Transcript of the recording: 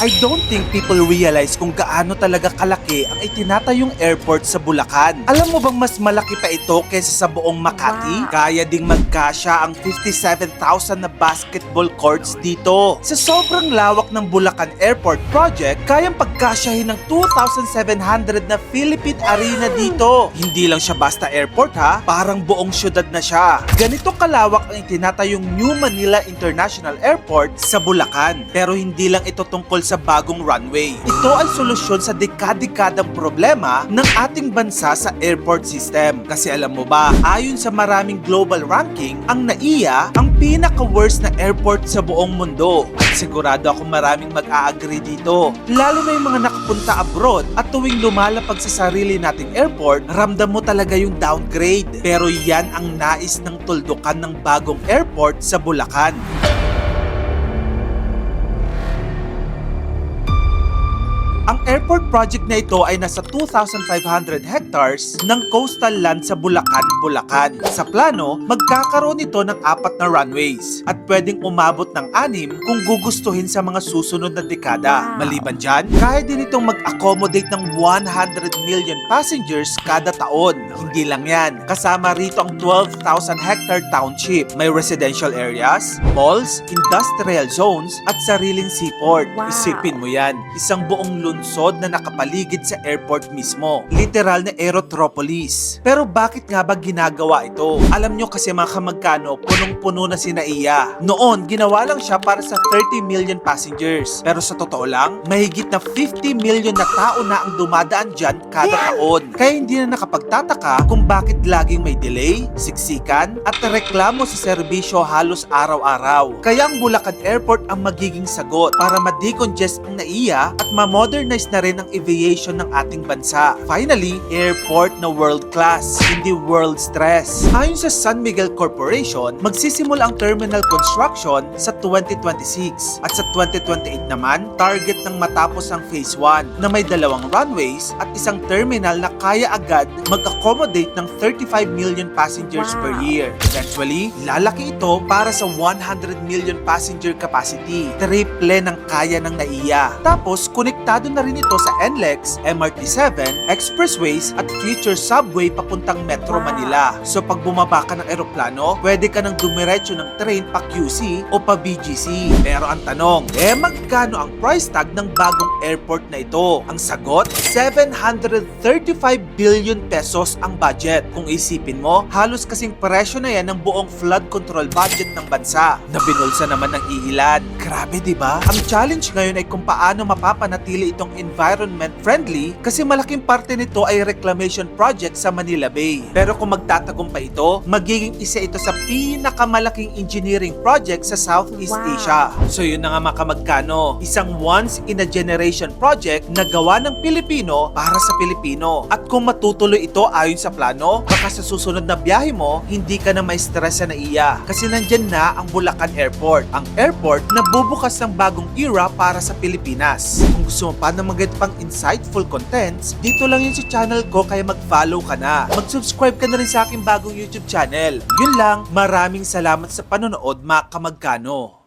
I don't think people realize kung gaano talaga kalaki ang itinatayong airport sa Bulacan. Alam mo bang mas malaki pa ito kaysa sa buong Makati? Wow. Kaya ding magkasya ang 57,000 na basketball courts dito. Sa sobrang lawak ng Bulacan Airport Project, kayang pagkasyahin ng 2,700 na Philippine Arena dito. Hindi lang siya basta airport ha, parang buong syudad na siya. Ganito kalawak ang itinatayong New Manila International Airport sa Bulacan. Pero hindi lang ito tungkol sa bagong runway. Ito ay solusyon sa dekad-dekadang problema ng ating bansa sa airport system. Kasi alam mo ba, ayon sa maraming global ranking, ang NAIA ang pinaka-worst na airport sa buong mundo. At sigurado ako maraming mag-a-agree dito. Lalo na yung mga nakapunta abroad at tuwing lumalapag sa sarili nating airport, ramdam mo talaga yung downgrade. Pero yan ang nais ng tuldukan ng bagong airport sa Bulacan. Ang airport project na ito ay nasa 2,500 hectares ng coastal land sa Bulacan, Bulacan. Sa plano, magkakaroon ito ng 4 na runways at pwedeng umabot ng 6 kung gugustuhin sa mga susunod na dekada. Wow. Maliban dyan, kaya din itong mag-accommodate ng 100 million passengers kada taon. Hindi lang yan, kasama rito ang 12,000 hectare township. May residential areas, malls, industrial zones at sariling seaport. Wow. Isipin mo yan, isang buong lunsod na nakapaligid sa airport mismo. Literal na aerotropolis. Pero bakit nga ba ginagawa ito? Alam nyo kasi mga kamagkano, punong-puno na si NAIA. Noon, ginawa lang siya para sa 30 million passengers. Pero sa totoo lang, mahigit na 50 million na tao na ang dumadaan dyan kada taon. Kaya hindi na nakapagtataka kung bakit laging may delay, siksikan, at reklamo sa serbisyo halos araw-araw. Kaya ang Bulacan Airport ang magiging sagot para ma-decongest ang NAIA at ma-modernize na rin ang aviation ng ating bansa. Finally, airport na world class, hindi world stress. Ayon sa San Miguel Corporation, magsisimula ang terminal construction sa 2026 at sa 2028 naman, target ng matapos ang phase 1 na may 2 runways at isang terminal na kaya agad mag-accommodate ng 35 million passengers per Wow. year. Eventually, lalaki ito para sa 100 million passenger capacity, triple ng kaya ng NAIA. Tapos, konektado na rin ito sa NLEX, MRT7, expressways at future subway papuntang Metro Wow. Manila. So pag bumaba ka ng eroplano, pwede ka nang dumiretso ng train pa QC o pa BGC. Pero ang tanong, magkano ang price tag ng bagong airport na ito? Ang sagot, 735 billion pesos ang budget. Kung isipin mo, halos kasing presyo na yan ng buong flood control budget ng bansa na binulsa naman ng iilan. Grabe, di ba? Ang challenge ngayon ay kung paano mapapanatili itong environment friendly kasi malaking parte nito ay reclamation project sa Manila Bay. Pero kung magtatagumpay ito, magiging isa ito sa pinakamalaking engineering project sa Southeast Wow. Asia. So yun na nga mga kamagkano, isang once in a generation project na gawa ng Pilipino para sa Pilipino. At kung matutuloy ito ayon sa plano, baka sa susunod na biyahe mo, hindi ka na may stress sa NAIA kasi nandyan na ang Bulacan Airport. Ang airport na bubukas ng bagong era para sa Pilipinas. Kung gusto mo pa ng mga pang insightful contents, dito lang yun sa channel ko kaya mag-follow ka na. Mag-subscribe ka na rin sa aking bagong YouTube channel. Yun lang, maraming salamat sa panonood mga kamagkano.